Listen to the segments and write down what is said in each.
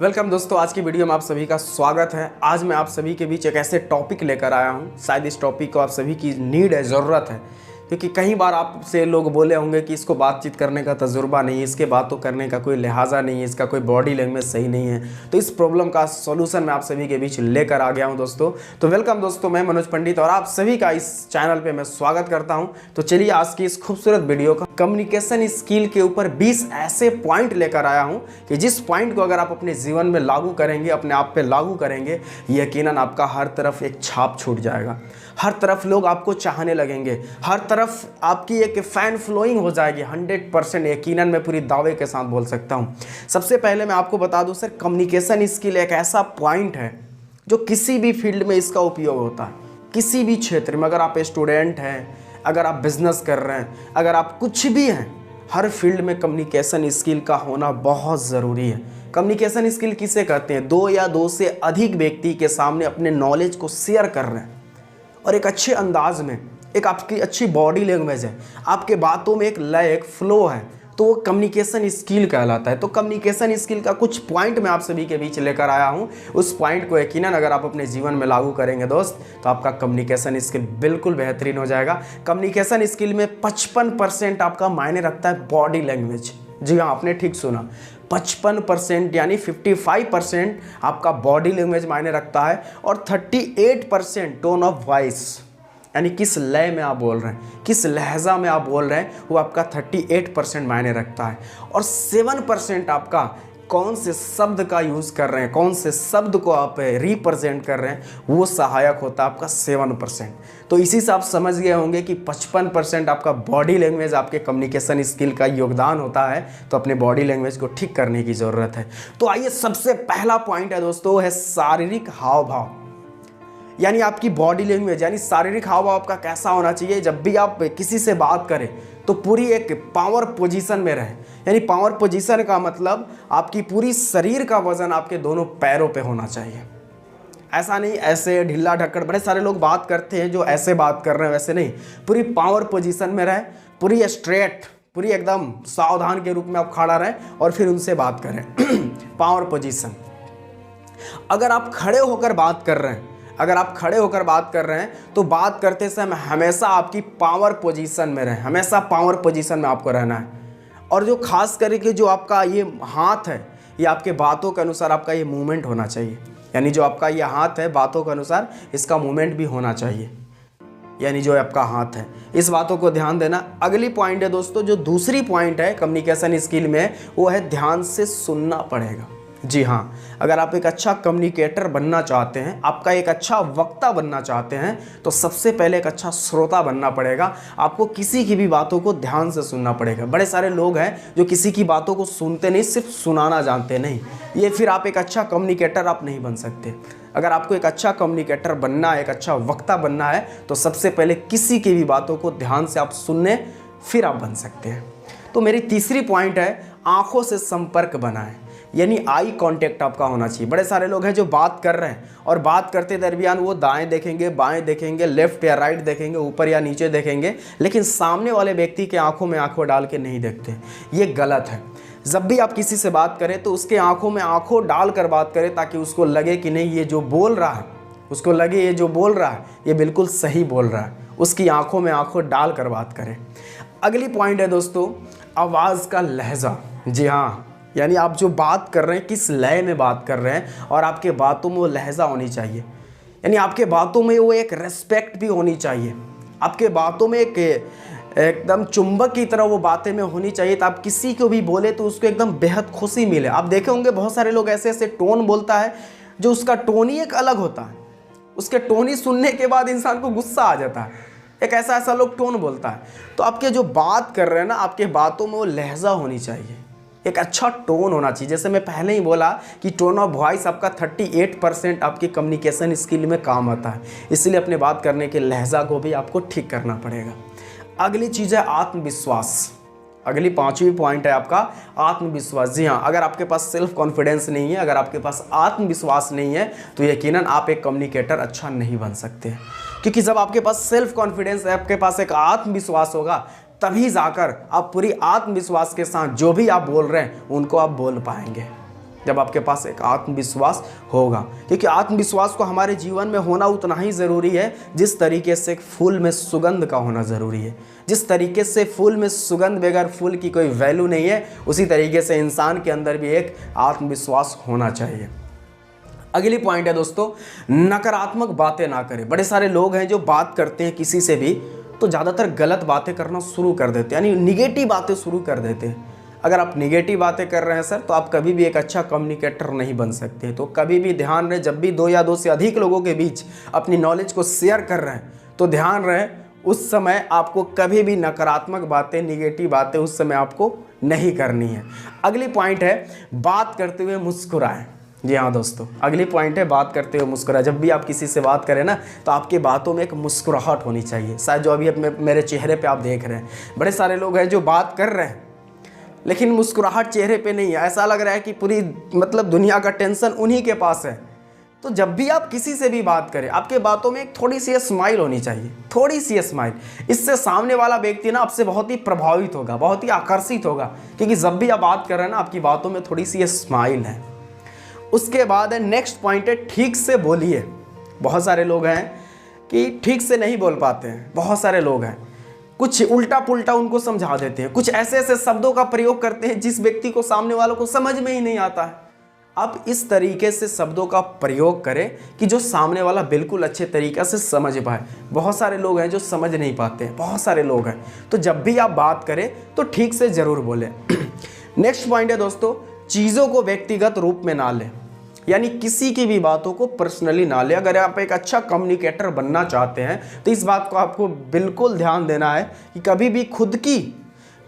Welcome दोस्तों, आज की वीडियो में आप सभी का स्वागत है। आज मैं आप सभी के बीच एक ऐसे टॉपिक लेकर आया हूं, शायद इस टॉपिक को आप सभी की नीड है, ज़रूरत है, क्योंकि कई बार आपसे लोग बोले होंगे कि इसको बातचीत करने का तजुर्बा नहीं है, इसके बातों करने का कोई लिहाजा नहीं है, इसका कोई बॉडी लैंग्वेज सही नहीं है। तो इस प्रॉब्लम का सॉल्यूशन मैं आप सभी के बीच लेकर आ गया हूं दोस्तों। तो वेलकम दोस्तों, मैं मनोज पंडित और आप सभी का इस चैनल पे मैं स्वागत करता हूं। तो चलिए आज की इस खूबसूरत वीडियो का कम्युनिकेशन स्किल के ऊपर 20 ऐसे पॉइंट लेकर आया हूं कि जिस पॉइंट को अगर आप अपने जीवन में लागू करेंगे, अपने आप पे लागू करेंगे, यकीनन आपका हर तरफ एक छाप छूट जाएगा, हर तरफ लोग आपको चाहने लगेंगे, हर तरफ आपकी एक फैन फ्लोइंग हो जाएगी 100%। यकीनन मैं पूरी दावे के साथ बोल सकता हूं। सबसे पहले मैं आपको बता दूं सर, कम्युनिकेशन स्किल एक ऐसा पॉइंट है जो किसी भी फील्ड में इसका उपयोग होता है, किसी भी क्षेत्र में। अगर आप स्टूडेंट हैं, अगर आप बिजनेस कर रहे हैं, अगर आप कुछ भी हैं, हर फील्ड में कम्युनिकेशन स्किल का होना बहुत ज़रूरी है। कम्युनिकेशन स्किल किसे कहते हैं? दो या दो से अधिक व्यक्ति के सामने अपने नॉलेज को शेयर कर रहे हैं और एक अच्छे अंदाज में, एक आपकी अच्छी बॉडी लैंग्वेज है, आपके बातों में एक लय, एक फ्लो है, तो वो कम्युनिकेशन स्किल कहलाता है। तो कम्युनिकेशन स्किल का कुछ पॉइंट मैं आप सभी के बीच लेकर आया हूँ। उस पॉइंट को यकीनन अगर आप अपने जीवन में लागू करेंगे दोस्त, तो आपका कम्युनिकेशन स्किल बिल्कुल बेहतरीन हो जाएगा। कम्युनिकेशन स्किल में 55% आपका मायने रखता है बॉडी लैंग्वेज। जी हाँ, आपने ठीक सुना, 55% यानी 55% आपका बॉडी लैंग्वेज मायने रखता है और 38% टोन ऑफ वॉइस, यानी किस लय में आप बोल रहे हैं, किस लहजा में आप बोल रहे हैं, वो आपका 38% मायने रखता है। और 7% आपका कौन से शब्द का यूज़ कर रहे हैं, कौन से शब्द को आप रिप्रेजेंट कर रहे हैं, वो सहायक होता है आपका 7%। तो इसी से आप समझ गए होंगे कि 55% आपका बॉडी लैंग्वेज आपके कम्युनिकेशन स्किल का योगदान होता है। तो अपने बॉडी लैंग्वेज को ठीक करने की ज़रूरत है। तो आइए, सबसे पहला पॉइंट है दोस्तों, वो है शारीरिक हाव भाव, यानी आपकी बॉडी लैंग्वेज, यानी शारीरिक हाव भाव आपका कैसा होना चाहिए। जब भी आप किसी से बात करें तो पूरी एक पावर पोजीशन में रहे, यानी पावर पोजीशन का मतलब आपकी पूरी शरीर का वजन आपके दोनों पैरों पे होना चाहिए। ऐसा नहीं ऐसे ढिल्ला ढक्कड़, बड़े सारे लोग बात करते हैं जो ऐसे बात कर रहे हैं, वैसे नहीं, पूरी पावर पोजीशन में रहे, पूरी स्ट्रेट, पूरी एकदम सावधान के रूप में आप खड़ा रहें और फिर उनसे बात करें। Power position. अगर आप खड़े होकर बात कर रहे हैं, अगर आप खड़े होकर बात कर रहे हैं तो बात करते समय हमेशा आपकी पावर पोजीशन में रहें, हमेशा पावर पोजीशन में आपको रहना है। और जो खास करके जो आपका ये हाथ है, ये आपके बातों के अनुसार आपका ये मूवमेंट होना चाहिए, यानी जो आपका ये हाथ है बातों के अनुसार इसका मूवमेंट भी होना चाहिए, यानी जो आपका हाथ है, इस बातों को ध्यान देना। अगली पॉइंट है दोस्तों, जो दूसरी पॉइंट है कम्युनिकेशन स्किल में, वो है ध्यान से सुनना पड़ेगा। जी हाँ, अगर आप एक अच्छा कम्युनिकेटर बनना चाहते हैं, आपका एक अच्छा वक्ता बनना चाहते हैं, तो सबसे पहले एक अच्छा श्रोता बनना पड़ेगा। आपको किसी की भी बातों को ध्यान से सुनना पड़ेगा। बड़े सारे लोग हैं जो किसी की बातों को सुनते नहीं, सिर्फ सुनाना जानते नहीं, ये फिर आप एक अच्छा कम्युनिकेटर आप नहीं बन सकते। अगर आपको एक अच्छा कम्युनिकेटर बनना है, एक अच्छा वक्ता बनना है, तो सबसे पहले किसी की भी बातों को ध्यान से आप सुनने, फिर आप बन सकते हैं। तो मेरी तीसरी पॉइंट है, आंखों से संपर्क बनाएं, यानी आई कांटेक्ट आपका होना चाहिए। बड़े सारे लोग हैं जो बात कर रहे हैं और बात करते दरमियान वो दाएं देखेंगे, बाएं देखेंगे, लेफ्ट या राइट देखेंगे, ऊपर या नीचे देखेंगे, लेकिन सामने वाले व्यक्ति के आंखों में आंखों डाल के नहीं देखते। ये गलत है। जब भी आप किसी से बात करें तो उसके आंखों में आंखों डाल कर बात करें, ताकि उसको लगे कि नहीं, ये जो बोल रहा है, उसको लगे ये जो बोल रहा है ये बिल्कुल सही बोल रहा है। उसकी आंखों में आंखों डाल कर बात करें। अगली पॉइंट है दोस्तों, आवाज़ का लहजा। जी हाँ, यानी आप जो बात कर रहे हैं, किस लय में बात कर रहे हैं, और आपके बातों में वो लहजा होनी चाहिए, यानी आपके बातों में वो एक रेस्पेक्ट भी होनी चाहिए। आपके बातों में एक एकदम चुंबक की तरह वो बातें में होनी चाहिए, तो आप किसी को भी बोले तो उसको एकदम बेहद खुशी मिले। आप देखे होंगे बहुत सारे लोग ऐसे ऐसे टोन बोलता है जो उसका टोन ही एक अलग होता है, उसके टोन ही सुनने के बाद इंसान को गुस्सा आ जाता है। एक ऐसा ऐसा लोग टोन बोलता है। तो आपके जो बात कर रहे हैं ना, आपके बातों में वो लहजा होनी चाहिए, एक अच्छा टोन होना चाहिए। जैसे मैं पहले ही बोला कि टोन ऑफ वॉइस आपका 38% आपकी कम्युनिकेशन स्किल में काम आता है, इसलिए अपने बात करने के लहजा को भी आपको ठीक करना पड़ेगा। अगली चीज़ है आत्मविश्वास। अगली पांचवी पॉइंट है आपका आत्मविश्वास। जी हाँ, अगर आपके पास सेल्फ कॉन्फिडेंस नहीं है, अगर आपके पास आत्मविश्वास नहीं है, तो यकीनन आप एक कम्युनिकेटर अच्छा नहीं बन सकते। क्योंकि जब आपके पास सेल्फ कॉन्फिडेंस है, आपके पास एक आत्मविश्वास होगा, तभी जाकर आप पूरी आत्मविश्वास के साथ जो भी आप बोल रहे हैं उनको आप बोल पाएंगे। जब आपके पास एक आत्मविश्वास होगा, क्योंकि आत्मविश्वास को हमारे जीवन में होना उतना ही ज़रूरी है जिस तरीके से एक फूल में सुगंध का होना ज़रूरी है। जिस तरीके से फूल में सुगंध बगैर फूल की कोई वैल्यू नहीं है, उसी तरीके से इंसान के अंदर भी एक आत्मविश्वास होना चाहिए। अगली पॉइंट है दोस्तों, नकारात्मक बातें ना करें। बड़े सारे लोग हैं जो बात करते हैं किसी से भी तो ज़्यादातर गलत बातें करना शुरू कर देते हैं, यानी निगेटिव बातें शुरू कर देते हैं। अगर आप निगेटिव बातें कर रहे हैं सर, तो आप कभी भी एक अच्छा कम्युनिकेटर नहीं बन सकते। तो कभी भी ध्यान रहे, जब भी 2 या 2 से अधिक लोगों के बीच अपनी नॉलेज को शेयर कर रहे हैं तो ध्यान रहे उस समय आपको कभी भी नकारात्मक बातें, निगेटिव बातें उस समय आपको नहीं करनी है। अगली पॉइंट है, बात करते हुए मुस्कुराएं। जी हाँ दोस्तों, अगली पॉइंट है, बात करते हुए मुस्कुराएं। जब भी आप किसी से बात करें ना, तो आपकी बातों में एक मुस्कुराहट होनी चाहिए। शायद जो अभी मेरे चेहरे पे आप देख रहे हैं, बड़े सारे लोग हैं जो बात कर रहे हैं लेकिन मुस्कुराहट चेहरे पे नहीं है। ऐसा लग रहा है कि पूरी मतलब दुनिया का टेंशन उन्हीं के पास है। तो जब भी आप किसी से भी बात करें, आपके बातों में एक थोड़ी सी स्माइल होनी चाहिए, थोड़ी सी स्माइल। इससे सामने वाला व्यक्ति ना आपसे बहुत ही प्रभावित होगा, बहुत ही आकर्षित होगा, क्योंकि जब भी आप बात कर रहे हैं ना, आपकी बातों में थोड़ी सी स्माइल है। उसके बाद है नेक्स्ट पॉइंट है, ठीक से बोलिए। बहुत सारे लोग हैं कि ठीक से नहीं बोल पाते हैं। बहुत सारे लोग हैं कुछ उल्टा पुल्टा उनको समझा देते हैं, कुछ ऐसे ऐसे शब्दों का प्रयोग करते हैं जिस व्यक्ति को, सामने वालों को समझ में ही नहीं आता है। आप इस तरीके से शब्दों का प्रयोग करें कि जो सामने वाला बिल्कुल अच्छे तरीके से समझ पाए। बहुत सारे लोग हैं जो समझ नहीं पाते हैं, बहुत सारे लोग हैं। तो जब भी आप बात करें तो ठीक से ज़रूर बोलें। नेक्स्ट पॉइंट है दोस्तों, चीज़ों को व्यक्तिगत रूप में ना लें, यानी किसी की भी बातों को पर्सनली ना ले। अगर आप एक अच्छा कम्युनिकेटर बनना चाहते हैं तो इस बात को आपको बिल्कुल ध्यान देना है कि कभी भी खुद की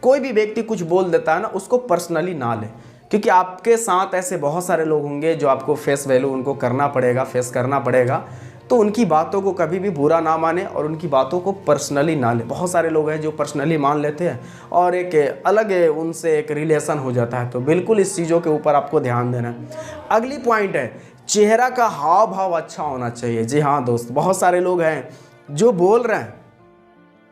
कोई भी व्यक्ति कुछ बोल देता है ना, उसको पर्सनली ना ले, क्योंकि आपके साथ ऐसे बहुत सारे लोग होंगे जो आपको फेस वैल्यू उनको करना पड़ेगा, फेस करना पड़ेगा। तो उनकी बातों को कभी भी बुरा ना माने और उनकी बातों को पर्सनली ना ले। बहुत सारे लोग हैं जो पर्सनली मान लेते हैं और एक अलग उनसे एक रिलेशन हो जाता है। तो बिल्कुल इस चीज़ों के ऊपर आपको ध्यान देना है। अगली पॉइंट है, चेहरा का हाव भाव अच्छा होना चाहिए। जी हाँ दोस्त, बहुत सारे लोग हैं जो बोल रहे हैं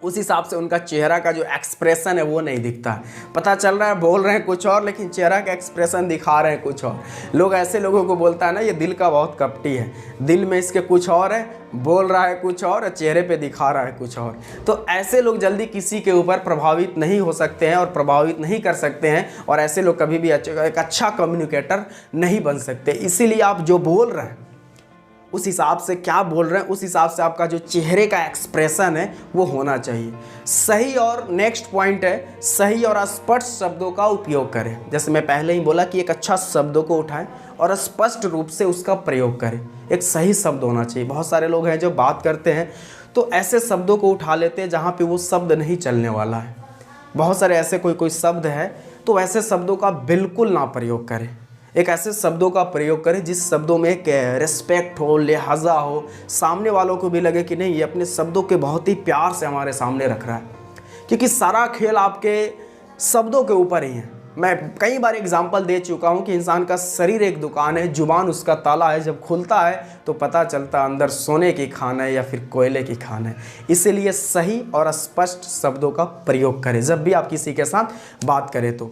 उस हिसाब से उनका चेहरा का जो एक्सप्रेशन है वो नहीं दिखता है। पता चल रहा है बोल रहे हैं कुछ और, लेकिन चेहरा का एक्सप्रेशन दिखा रहे हैं कुछ और। लोग ऐसे लोगों को बोलता है ना, ये दिल का बहुत कपटी है, दिल में इसके कुछ और है, बोल रहा है कुछ और, चेहरे पे दिखा रहा है कुछ और। तो ऐसे लोग जल्दी किसी के ऊपर प्रभावित नहीं हो सकते हैं और प्रभावित नहीं कर सकते हैं, और ऐसे लोग कभी भी एक अच्छा कम्युनिकेटर नहीं बन सकते। इसीलिए आप जो बोल रहे हैं उस हिसाब से, क्या बोल रहे हैं उस हिसाब से आपका जो चेहरे का एक्सप्रेशन है वो होना चाहिए सही। और नेक्स्ट पॉइंट है, सही और स्पष्ट शब्दों का उपयोग करें। जैसे मैं पहले ही बोला कि एक अच्छा शब्दों को उठाएं और स्पष्ट रूप से उसका प्रयोग करें। एक सही शब्द होना चाहिए। बहुत सारे लोग हैं जो बात करते हैं तो ऐसे शब्दों को उठा लेते हैं जहाँ पे वो शब्द नहीं चलने वाला है। बहुत सारे ऐसे कोई शब्द है, तो ऐसे शब्दों का बिल्कुल ना प्रयोग करें। एक ऐसे शब्दों का प्रयोग करें जिस शब्दों में एक रिस्पेक्ट हो, लिहाजा हो, सामने वालों को भी लगे कि नहीं, ये अपने शब्दों के बहुत ही प्यार से हमारे सामने रख रहा है, क्योंकि सारा खेल आपके शब्दों के ऊपर ही है। मैं कई बार एग्जाम्पल दे चुका हूँ कि इंसान का शरीर एक दुकान है, जुबान उसका ताला है। जब खुलता है तो पता चलता है अंदर सोने की खान है या फिर कोयले की खान है। इसीलिए सही और स्पष्ट शब्दों का प्रयोग करें जब भी आप किसी के साथ बात करें। तो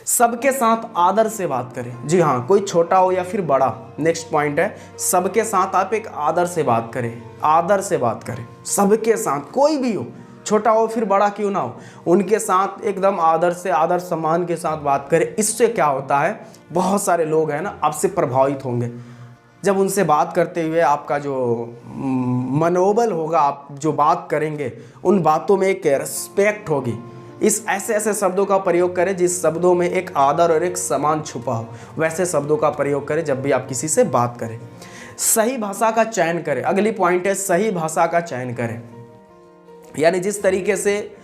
सबके साथ आदर से बात करें। जी हाँ, कोई छोटा हो या फिर बड़ा। नेक्स्ट पॉइंट है, सबके साथ आप एक आदर से बात करें। आदर से बात करें सबके साथ, कोई भी हो, छोटा हो फिर बड़ा क्यों ना हो, उनके साथ एकदम आदर से, आदर सम्मान के साथ बात करें। इससे क्या होता है, बहुत सारे लोग हैं ना आपसे प्रभावित होंगे। जब उनसे बात करते हुए आपका जो मनोबल होगा, आप जो बात करेंगे उन बातों में एक रिस्पेक्ट होगी। इस ऐसे शब्दों का प्रयोग करें जिस शब्दों में एक आदर और एक सम्मान छुपा हो, वैसे शब्दों का प्रयोग करें जब भी आप किसी से बात करें। सही भाषा का चयन करें। अगली पॉइंट है, सही भाषा का चयन करें। यानी जिस तरीके से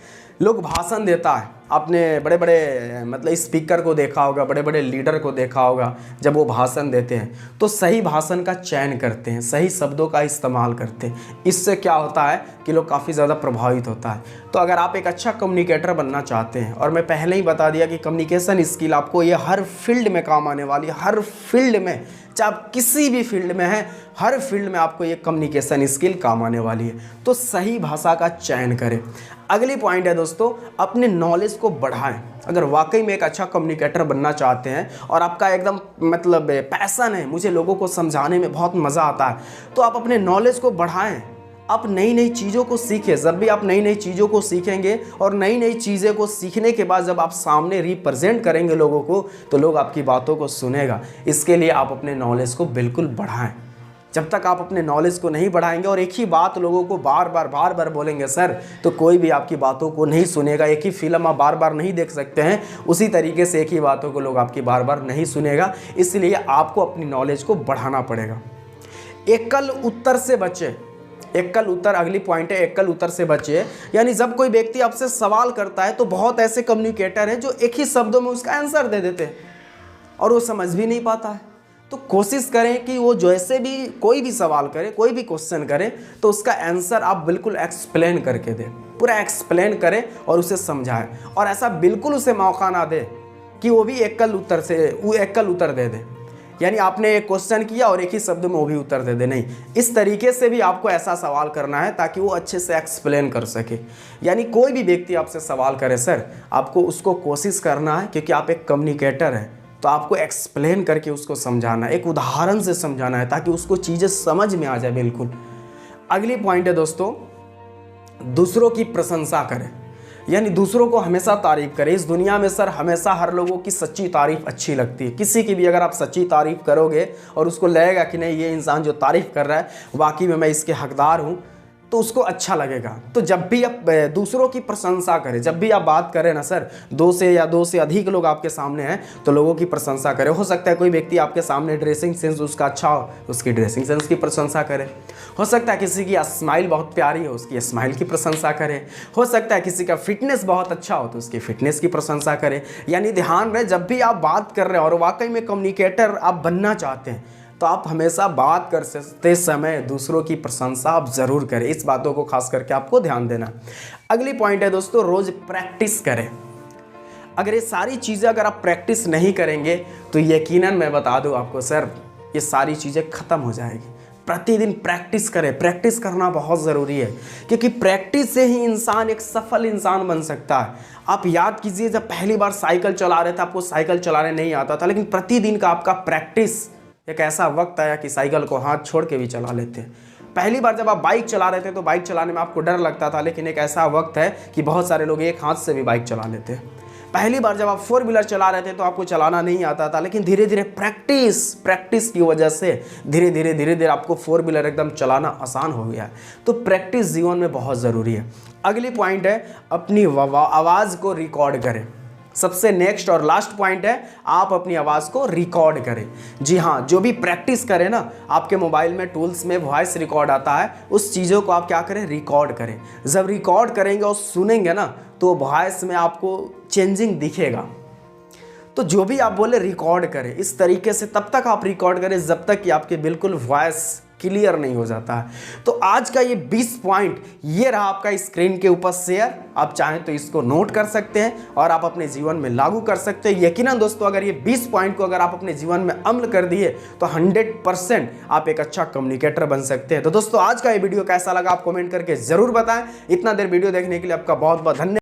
लोग भाषण देता है, आपने बड़े बड़े मतलब स्पीकर को देखा होगा, बड़े बड़े लीडर को देखा होगा, जब वो भाषण देते हैं तो सही भाषण का चयन करते हैं, सही शब्दों का इस्तेमाल करते हैं। इससे क्या होता है कि लोग काफ़ी ज़्यादा प्रभावित होता है। तो अगर आप एक अच्छा कम्युनिकेटर बनना चाहते हैं, और मैं पहले ही बता दिया कि कम्युनिकेशन स्किल आपको ये हर फील्ड में काम आने वाली है। हर फील्ड में, चाहे आप किसी भी फील्ड में हैं, हर फील्ड में आपको ये कम्युनिकेशन स्किल काम आने वाली है। तो सही भाषा का चयन करें। अगली पॉइंट है दोस्तों, अपने नॉलेज को बढ़ाएं। अगर वाकई में एक अच्छा कम्युनिकेटर बनना चाहते हैं और आपका एकदम मतलब पैशन है, मुझे लोगों को समझाने में बहुत मज़ा आता है, तो आप अपने नॉलेज को बढ़ाएं। आप नई नई चीज़ों को सीखें। जब भी आप नई नई चीज़ों को सीखेंगे और नई नई चीज़ें को सीखने के बाद जब आप सामने रिप्रेजेंट करेंगे लोगों को, तो लोग आपकी बातों को सुनेगा। इसके लिए आप अपने नॉलेज को बिल्कुल बढ़ाएं। जब तक आप अपने नॉलेज को नहीं बढ़ाएंगे और एक ही बात लोगों को बार बार बोलेंगे सर, तो कोई भी आपकी बातों को नहीं सुनेगा। एक ही फिल्म आप बार बार नहीं देख सकते हैं, उसी तरीके से एक ही बातों को लोग आपकी बार बार नहीं सुनेगा। इसलिए आपको अपनी नॉलेज को बढ़ाना पड़ेगा। एकल उत्तर से बचे। एकल उत्तर, अगली पॉइंट है, एकल उत्तर से बचे। यानी जब कोई व्यक्ति आपसे सवाल करता है तो बहुत ऐसे कम्युनिकेटर हैं जो एक ही शब्दों में उसका आंसर दे देते हैं और वो समझ भी नहीं पाता है। तो कोशिश करें कि वो जैसे भी कोई भी सवाल करे, कोई भी क्वेश्चन करे, तो उसका आंसर आप बिल्कुल एक्सप्लेन करके दें, पूरा एक्सप्लेन करें और उसे समझाएं। और ऐसा बिल्कुल उसे मौका ना दे कि वो भी एकल उत्तर दे दे। यानी आपने एक क्वेश्चन किया और एक ही शब्द में वो भी उत्तर दे दे, नहीं। इस तरीके से भी आपको ऐसा सवाल करना है ताकि वो अच्छे से एक्सप्लेन कर सके। यानी कोई भी व्यक्ति आपसे सवाल करे सर, आपको उसको कोशिश करना है, क्योंकि आप एक कम्युनिकेटर हैं, तो आपको एक्सप्लेन करके उसको समझाना है, एक उदाहरण से समझाना है ताकि उसको चीज़ें समझ में आ जाए बिल्कुल। अगली पॉइंट है दोस्तों, दूसरों की प्रशंसा करें। यानी दूसरों को हमेशा तारीफ करें। इस दुनिया में सर हमेशा हर लोगों की सच्ची तारीफ अच्छी लगती है। किसी की भी अगर आप सच्ची तारीफ करोगे और उसको लगेगा कि नहीं, ये इंसान जो तारीफ कर रहा है वाकई में मैं इसके हकदार हूँ, तो उसको अच्छा लगेगा। तो जब भी आप दूसरों की प्रशंसा करें, जब भी आप बात करें ना सर, दो से अधिक लोग आपके सामने हैं, तो लोगों की प्रशंसा करें। हो सकता है कोई व्यक्ति आपके सामने ड्रेसिंग सेंस उसका अच्छा हो, उसकी ड्रेसिंग सेंस की प्रशंसा करें। हो सकता है किसी की स्माइल बहुत प्यारी हो, उसकी स्माइल की प्रशंसा करें। हो सकता है किसी का फिटनेस बहुत अच्छा हो, तो उसकी फिटनेस की प्रशंसा करें। यानी ध्यान रहे, जब भी आप बात कर रहे हैं और वाकई में कम्युनिकेटर आप बनना चाहते हैं, तो आप हमेशा बात करते समय दूसरों की प्रशंसा आप ज़रूर करें। इस बातों को खास करके आपको ध्यान देना। अगली पॉइंट है दोस्तों, रोज़ प्रैक्टिस करें। अगर ये सारी चीज़ें अगर आप प्रैक्टिस नहीं करेंगे तो यकीनन मैं बता दूं आपको सर, ये सारी चीज़ें ख़त्म हो जाएगी। प्रतिदिन प्रैक्टिस करें। प्रैक्टिस करना बहुत ज़रूरी है, क्योंकि प्रैक्टिस से ही इंसान एक सफल इंसान बन सकता है। आप याद कीजिए, जब पहली बार साइकिल चला रहे थे, आपको साइकिल चलाने नहीं आता था, लेकिन प्रतिदिन का आपका प्रैक्टिस, एक ऐसा वक्त आया कि साइकिल को हाथ छोड़ के भी चला लेते हैं। पहली बार जब आप बाइक चला रहे थे तो बाइक चलाने में आपको डर लगता था, लेकिन एक ऐसा वक्त है कि बहुत सारे लोग एक हाथ से भी बाइक चला लेते हैं। पहली बार जब आप 4 व्हीलर चला रहे थे तो आपको चलाना नहीं आता था, लेकिन धीरे धीरे प्रैक्टिस की वजह से धीरे धीरे आपको 4 व्हीलर एकदम चलाना आसान हो गया है। तो प्रैक्टिस जीवन में बहुत ज़रूरी है। अगली पॉइंट है, अपनी आवाज़ को रिकॉर्ड करें। सबसे नेक्स्ट और लास्ट पॉइंट है, आप अपनी आवाज़ को रिकॉर्ड करें। जी हाँ, जो भी प्रैक्टिस करें ना, आपके मोबाइल में टूल्स में वॉइस रिकॉर्ड आता है, उस चीज़ों को आप क्या करें, रिकॉर्ड करें। जब रिकॉर्ड करेंगे और सुनेंगे ना, तो वॉइस में आपको चेंजिंग दिखेगा। तो जो भी आप बोले रिकॉर्ड करें। इस तरीके से तब तक आप रिकॉर्ड करें जब तक कि आपके बिल्कुल वॉइस क्लियर नहीं हो जाता है। तो आज का ये 20 पॉइंट ये रहा आपका स्क्रीन के ऊपर शेयर। आप चाहें तो इसको नोट कर सकते हैं और आप अपने जीवन में लागू कर सकते हैं। यकीनन दोस्तों, अगर ये 20 पॉइंट को अगर आप अपने जीवन में अमल कर दिए तो 100% आप एक अच्छा कम्युनिकेटर बन सकते हैं। तो दोस्तों, आज का ये वीडियो कैसा लगा आप कमेंट करके जरूर बताएं। इतना देर वीडियो देखने के लिए आपका बहुत बहुत धन्यवाद।